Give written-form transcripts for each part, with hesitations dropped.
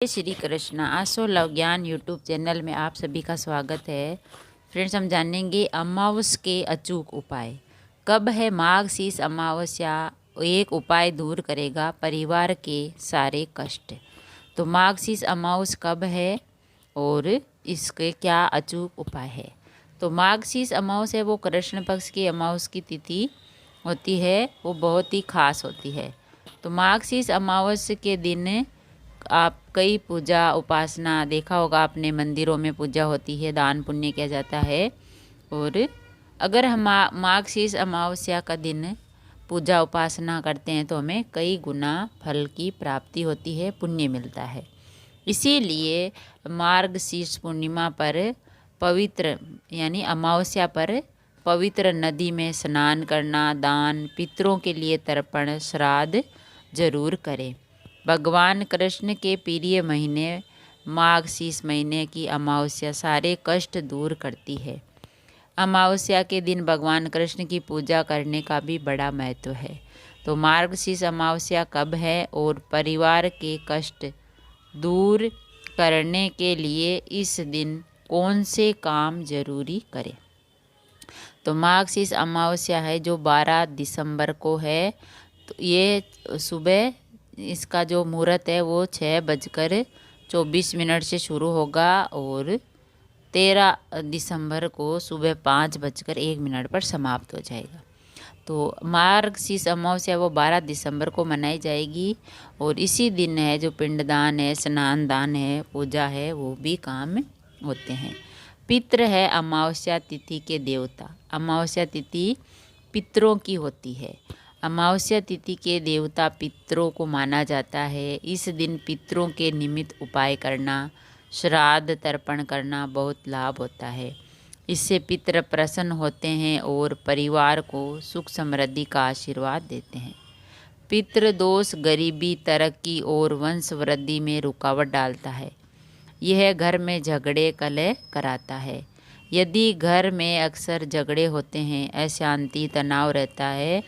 जय श्री कृष्णा। आसो लव ज्ञान यूट्यूब चैनल में आप सभी का स्वागत है। फ्रेंड्स, हम जानेंगे अमावस के अचूक उपाय। कब है माघ शीस अमावस्या? एक उपाय दूर करेगा परिवार के सारे कष्ट। तो माघ शीस अमावस कब है और इसके क्या अचूक उपाय है? तो माघ शीस अमावस है वो कृष्ण पक्ष की अमावस की तिथि होती है, वो बहुत ही खास होती है। तो माघ शीस अमावस के दिन आप कई पूजा उपासना देखा होगा आपने, मंदिरों में पूजा होती है, दान पुण्य किया जाता है। और अगर हम माघ शीस अमावस्या का दिन पूजा उपासना करते हैं तो हमें कई गुना फल की प्राप्ति होती है, पुण्य मिलता है। इसीलिए मार्गशीर्ष पूर्णिमा पर पवित्र यानी अमावस्या पर पवित्र नदी में स्नान करना, दान, पितरों के लिए तर्पण, श्राद्ध जरूर करें। भगवान कृष्ण के प्रिय महीने माघ शीस महीने की अमावस्या सारे कष्ट दूर करती है। अमावस्या के दिन भगवान कृष्ण की पूजा करने का भी बड़ा महत्व है। तो मार्गशीर्ष अमावस्या कब है और परिवार के कष्ट दूर करने के लिए इस दिन कौन से काम जरूरी करें? तो मार्गशीर्ष अमावस्या है जो 12 दिसंबर को है। तो ये सुबह इसका जो मुहूर्त है वो 6:24 से शुरू होगा और 13 दिसंबर को सुबह 5:01 पर समाप्त हो जाएगा। तो मार्गशीर्ष अमावस्या वो 12 दिसंबर को मनाई जाएगी और इसी दिन है जो पिंडदान है, स्नान दान है, पूजा है, वो भी काम होते हैं। पितृ है अमावस्या तिथि के देवता। अमावस्या तिथि पितरों की होती है। अमावस्या तिथि के देवता पितरों को माना जाता है। इस दिन पितरों के निमित्त उपाय करना, श्राद्ध तर्पण करना बहुत लाभ होता है। इससे पितर प्रसन्न होते हैं और परिवार को सुख समृद्धि का आशीर्वाद देते हैं। पितृदोष गरीबी, तरक्की और वंश वृद्धि में रुकावट डालता है। यह घर में झगड़े कलह कराता है। यदि घर में अक्सर झगड़े होते हैं, अशांति, तनाव रहता है,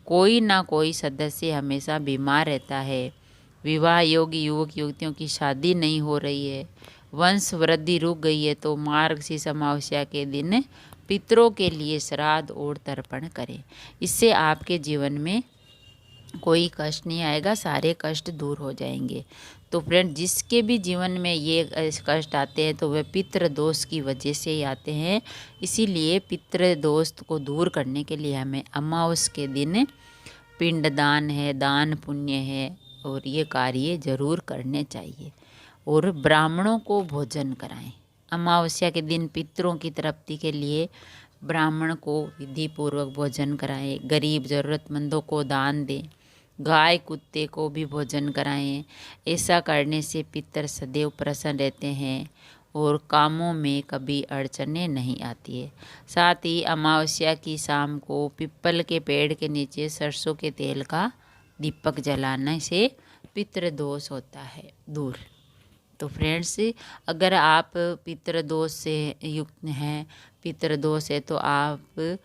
कोई ना कोई सदस्य हमेशा बीमार रहता है, विवाह योग्य युवक युवतियों की शादी नहीं हो रही है, वंश वृद्धि रुक गई है, तो मार्गशीर्ष अमावस्या के दिन पितरों के लिए श्राद्ध और तर्पण करें। इससे आपके जीवन में कोई कष्ट नहीं आएगा, सारे कष्ट दूर हो जाएंगे। तो फ्रेंड, जिसके भी जीवन में ये कष्ट आते हैं तो वे पितृ दोष की वजह से ही आते हैं। इसीलिए पितृ दोष को दूर करने के लिए हमें अमावस के दिन पिंडदान है, दान पुण्य है और ये कार्य जरूर करने चाहिए। और ब्राह्मणों को भोजन कराएं। अमावस्या के दिन पितरों की तृप्ति के लिए ब्राह्मण को विधि पूर्वक भोजन कराएं। गरीब ज़रूरतमंदों को दान दें। गाय कुत्ते को भी भोजन कराएं। ऐसा करने से पितर सदैव प्रसन्न रहते हैं और कामों में कभी अड़चने नहीं आती है। साथ ही अमावस्या की शाम को पीपल के पेड़ के नीचे सरसों के तेल का दीपक जलाने से पितृदोष होता है दूर। तो फ्रेंड्स, अगर आप पितृदोष से युक्त हैं, पितृदोष है, तो आप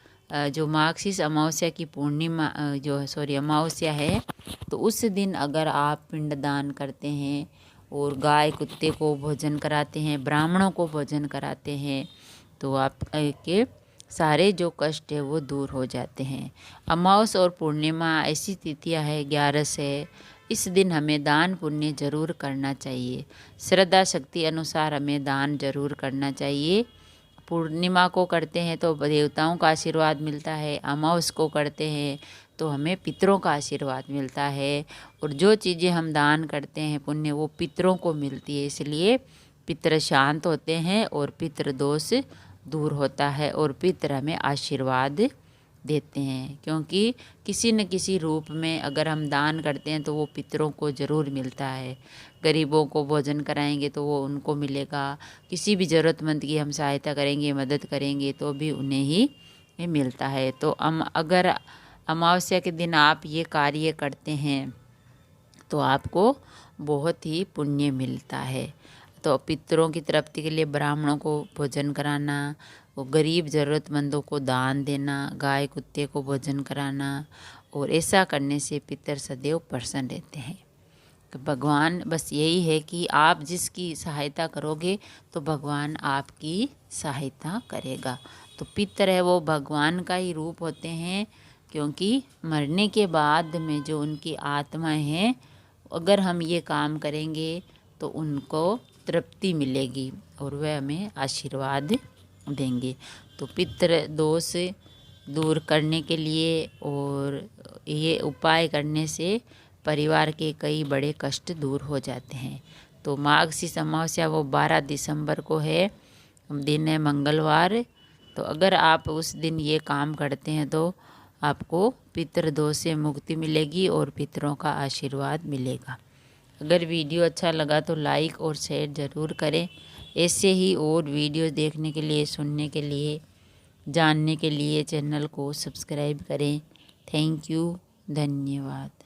जो मार्गशीर्ष अमावस्या की पूर्णिमा अमावस्या है, तो उस दिन अगर आप पिंडदान करते हैं और गाय कुत्ते को भोजन कराते हैं, ब्राह्मणों को भोजन कराते हैं, तो आपके सारे जो कष्ट है वो दूर हो जाते हैं। अमावस और पूर्णिमा ऐसी तिथियां है 11 है। इस दिन हमें दान पुण्य जरूर करना चाहिए। श्रद्धा शक्ति अनुसार हमें दान जरूर करना चाहिए। पूर्णिमा को करते हैं तो देवताओं का आशीर्वाद मिलता है, अमावस को करते हैं तो हमें पितरों का आशीर्वाद मिलता है। और जो चीज़ें हम दान करते हैं पुण्य, वो पितरों को मिलती है। इसलिए पितर शांत होते हैं और पितृ दोष दूर होता है और पितर हमें आशीर्वाद देते हैं। क्योंकि किसी न किसी रूप में अगर हम दान करते हैं तो वो पितरों को ज़रूर मिलता है। गरीबों को भोजन कराएंगे तो वो उनको मिलेगा। किसी भी ज़रूरतमंद की हम सहायता करेंगे, मदद करेंगे तो भी उन्हें ही मिलता है। तो अगर अमावस्या के दिन आप ये कार्य करते हैं तो आपको बहुत ही पुण्य मिलता है। तो पितरों की तृप्ति के लिए ब्राह्मणों को भोजन कराना, वो गरीब ज़रूरतमंदों को दान देना, गाय कुत्ते को भोजन कराना, और ऐसा करने से पितर सदैव प्रसन्न रहते हैं। कि भगवान बस यही है कि आप जिसकी सहायता करोगे तो भगवान आपकी सहायता करेगा। तो पितर है वो भगवान का ही रूप होते हैं, क्योंकि मरने के बाद में जो उनकी आत्माएं हैं, अगर हम ये काम करेंगे तो उनको तृप्ति मिलेगी और वह हमें आशीर्वाद देंगे। तो पितृ दोष दूर करने के लिए और ये उपाय करने से परिवार के कई बड़े कष्ट दूर हो जाते हैं। तो मार्गशीर्ष अमावस्या वो 12 दिसंबर को है, दिन है मंगलवार। तो अगर आप उस दिन ये काम करते हैं तो आपको पितृदोष से मुक्ति मिलेगी और पितरों का आशीर्वाद मिलेगा। अगर वीडियो अच्छा लगा तो लाइक और शेयर ज़रूर करें। ऐसे ही और वीडियो देखने के लिए, सुनने के लिए, जानने के लिए चैनल को सब्सक्राइब करें। थैंक यू, धन्यवाद।